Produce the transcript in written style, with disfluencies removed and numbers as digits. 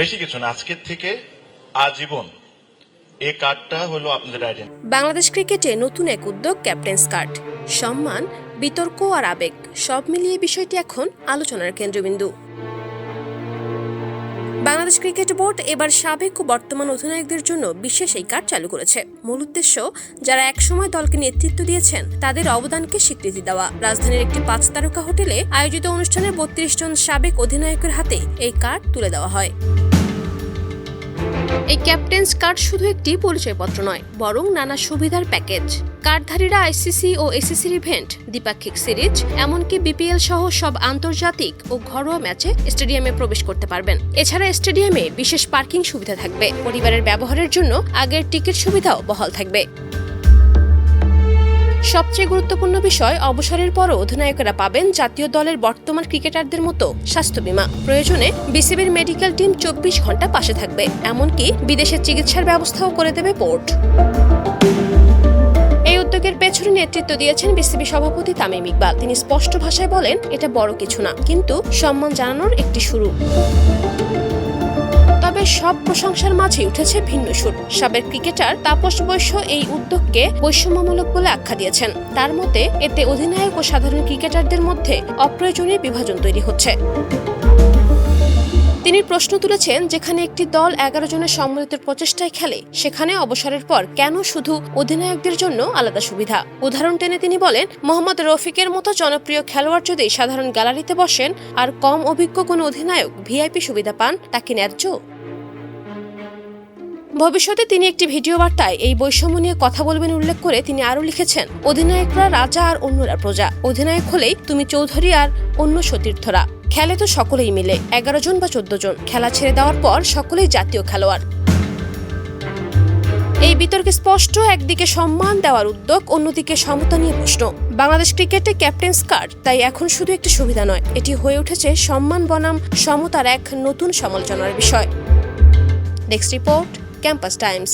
বেশি কিছু না, আজকের থেকে আজীবন এই কার্ডটা হলো আপনাদের আইডেন্টি। বাংলাদেশ ক্রিকেটে নতুন এক উদ্যোগ ক্যাপ্টেন্স কার্ড। সম্মান, বিতর্ক আর আবেগ সব মিলিয়ে বিষয়টি এখন আলোচনার কেন্দ্রবিন্দু। বাংলাদেশ ক্রিকেট বোর্ড এবার সাবেক ও বর্তমান অধিনায়কদের জন্য বিশেষ এই কার্ড চালু করেছে। মূল উদ্দেশ্য, যারা একসময় দলকে নেতৃত্ব দিয়েছেন তাদের অবদানকে স্বীকৃতি দেওয়া। রাজধানীর একটি 5 তারকা হোটেলে আয়োজিত অনুষ্ঠানে 32 জন সাবেক অধিনায়কের হাতে এই কার্ড তুলে দেওয়া হয়। এই ক্যাপ্টেন্স কার্ড শুধু একটি পরিচয়পত্র নয়, বরং নানা সুবিধার প্যাকেজ। কার্ডধারীরা আইসিসি ও এসিসির ইভেন্ট, দ্বিপাক্ষিক সিরিজ, এমনকি বিপিএল সহ সব আন্তর্জাতিক ও ঘরোয়া ম্যাচে স্টেডিয়ামে প্রবেশ করতে পারবেন। এছাড়া স্টেডিয়ামে বিশেষ পার্কিং সুবিধা থাকবে। পরিবারের ব্যবহারের জন্য আগের টিকিট সুবিধাও বহাল থাকবে। সবচেয়ে গুরুত্বপূর্ণ বিষয়, অবসরের পরও অধিনায়কেরা পাবেন জাতীয় দলের বর্তমান ক্রিকেটারদের মতো স্বাস্থ্য বীমা। প্রয়োজনে বিসিবির মেডিকেল টিম 24 ঘন্টা পাশে থাকবে। এমনকি বিদেশে চিকিৎসার ব্যবস্থাও করে দেবে বোর্ড। এই উদ্যোগের পেছনে নেতৃত্ব দিয়েছেন বিসিবি সভাপতি তামিম ইকবাল। তিনি স্পষ্ট ভাষায় বলেন, এটা বড় কিছু না, কিন্তু সম্মান জানানোর একটি শুরু। তবে সব প্রশংসার মাঝে উঠেছে ভিন্ন সুর। সাবেক ক্রিকেটার তাপস বৈশ্য এই উদ্যোগকে বৈষম্যমূলক বলে আখ্যা দিয়েছেন। তার মতে, এতে অধিনায়ক ও সাধারণ ক্রিকেটারদের মধ্যে অপ্রয়োজনীয় বিভাজন তৈরি হচ্ছে। তিনি প্রশ্ন তুলেছেন, যেখানে একটি দল 11 জনের সম্মিলিত প্রচেষ্টায় খেলে, সেখানে অবসরের পর কেন শুধু অধিনায়কদের জন্য আলাদা সুবিধা? উদাহরণ টেনে তিনি বলেন, মোহাম্মদ রফিকের মতো জনপ্রিয় খেলোয়াড় যদি সাধারণ গ্যালারিতে বসেন আর কম অভিজ্ঞ কোনো অধিনায়ক ভিআইপি সুবিধা পান, তা কি ন্যায্য? ভবিষ্যতে তিনি একটি ভিডিও বার্তায় এই বৈষম্য নিয়ে কথা বলবেন উল্লেখ করে তিনি আরও লিখেছেন, অধিনায়করা রাজা আর অন্যরা প্রজা। অধিনায়ক হলেই তুমি চৌধুরী আর অন্য সতীর্থরা। খেলে তো সকলেই মিলে, 11 জন বা 14 জন। খেলা ছেড়ে দেওয়ার পর সকলেই জাতীয় খেলোয়াড়। এই বিতর্কে স্পষ্ট, একদিকে সম্মান দেওয়ার উদ্যোগ, অন্যদিকে সমতা নিয়ে প্রশ্ন। বাংলাদেশ ক্রিকেটে ক্যাপ্টেন্স কার্ড তাই এখন শুধু একটি সুবিধা নয়, এটি হয়ে উঠেছে সম্মান বনাম সমতার এক নতুন সমালোচনার বিষয়। Next report, campus Times.